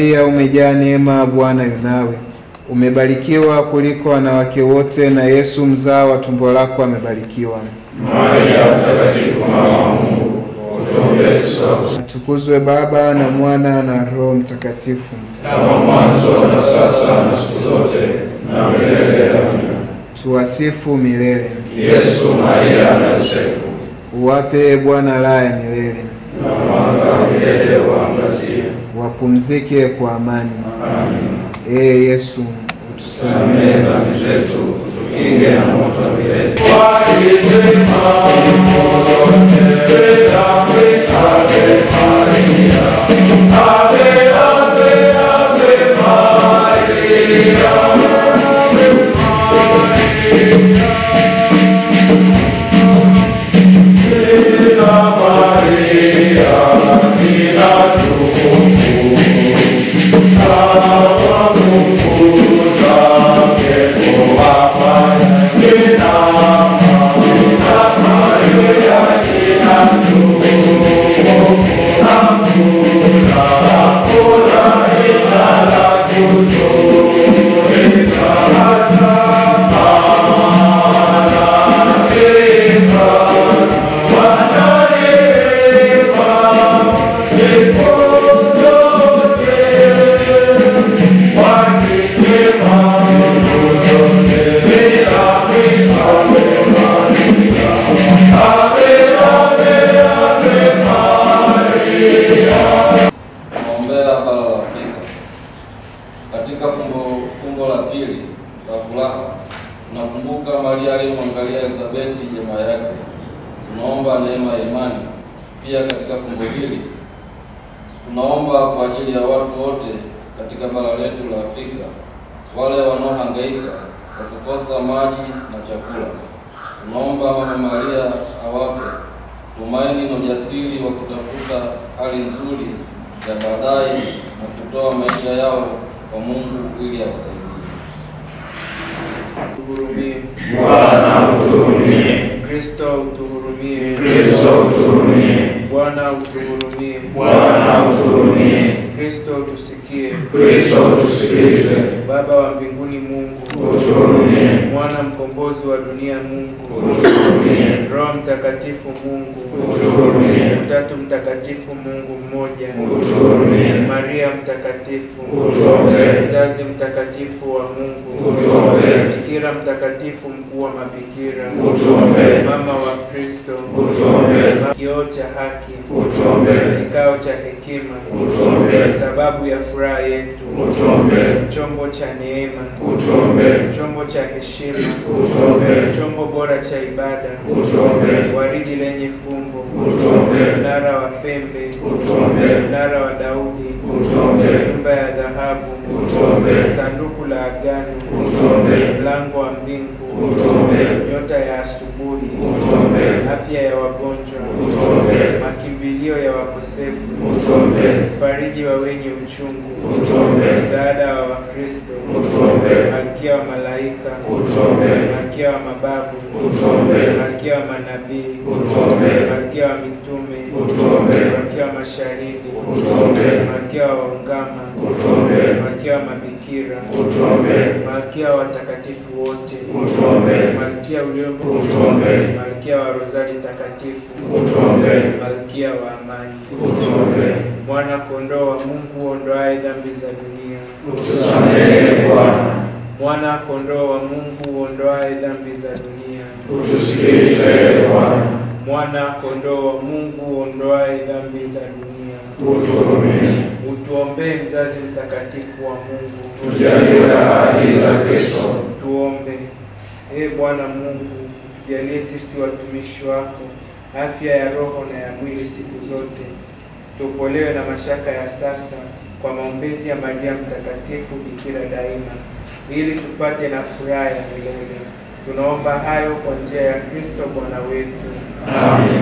Maria umejaa neema, Bwana yu nawe. Umebarikiwa kuliko wanawake wote, na Yesu mzao wa tumbo lako amebarikiwa. Maria mtakatifu, mama wa Mungu, utuombee sisi. Atukuzwe Baba na Mwana na Roho Mtakatifu, kama mwanzo na sasa na siku zote na milele. Amina. Tuwasifu milele Yesu, Maria na Yosefu. Uwape Bwana raha ya milele, na mwanga milele waangazie. Wapumzike kwa amani. Amin. Yesu, utusamehe dhambi zetu, tukinge na moto wa milele. Katika fungo la pili la furaha, tunakumbuka Maria aliyemwangalia Elizabeti jamaa yake. Tunaomba neema ya imani. Pia katika fungo hili tunaomba kwa ajili ya watu wote katika bara letu la Afrika, wale wanaohangaika kwa kukosa maji na chakula. Tunaomba Mama Maria awape tumaini na ujasiri wa kutafuta hali nzuri ya baadaye na kutoa maisha yao kwa Mungu ili awasaidie. Utuhurumie. Bwana utuhurumie. Kristo utuhurumie. Kristo utuhurumie. Bwana utuhurumie. Bwana utuhurumie. Kristo utusikie. Kristo utusikilize. Baba wa mbinguni Mungu, utuhurumie. Mwana mkombozi wa dunia Mungu, utuhurumie. Roho Mtakatifu Mungu, utuhurumie. Utatu Mtakatifu Mungu mmoja, utuhurumie. Maria mtakatifu, utuombee. Mzazi mtakatifu wa Mungu, utuombee. Bikira mtakatifu mkuu wa mabikira, utuombee. Mama wa Kristo, utuombee. kioo cha haki, utuombee. kikao cha hekima, utuombee. sababu ya furaha yetu, utuombee. chombo cha neema, utuombee. chombo cha heshima, utuombee. chombo bora cha ibada, utuombee. waridi lenye fumbo, utuombee. mnara wa pembe, utuombee. mnara wa Daudi, utuombee. nyumba ya dhahabu, utuombee. sanduku la agano, utuombee. mlango wa mbingu, utuombee. nyota ya asubuhi, utuombee. afya ya wagonjwa, utuombee. makimbilio ya wakosefu, utuombee. fariji wa wenye uchungu, utuombee. msaada wa Wakristo, utuombee. malkia wa malaika, utuombee. malkia wa mababu, utuombee. malkia wa manabii, utuombee. malkia wa mitume, utuombee. malkia wa mashahidi, utuombee. malkia wa waungama, utuombee. malkia wa mabikira, utuombee. malkia wa watakatifu wote, utuombee. malkia uliomba, utuombee. malkia wa rozari takatifu, utuombee. malkia wa amani, utuombee. mwana kondoo wa Mungu ondoaye dhambi za dunia, utusamehe Bwana. mwana kondoo wa Mungu ondoaye dhambi za dunia, utusikilize Bwana. mwana kondoo wa Mungu ondoaye dhambi za dunia, utuhurumie. utuombee mzazi mtakatifu wa Mungu, tujalie ahadi za Kristo. Tuombe. Bwana Mungu, tujalie sisi watumishi wako afya ya roho na ya mwili siku zote, tupolewe na mashaka ya sasa kwa maombezi ya Maria mtakatifu bikira daima, ili tupate na furaha ya milele. Tunaomba hayo kwa njia ya Kristo Bwana wetu. Amen.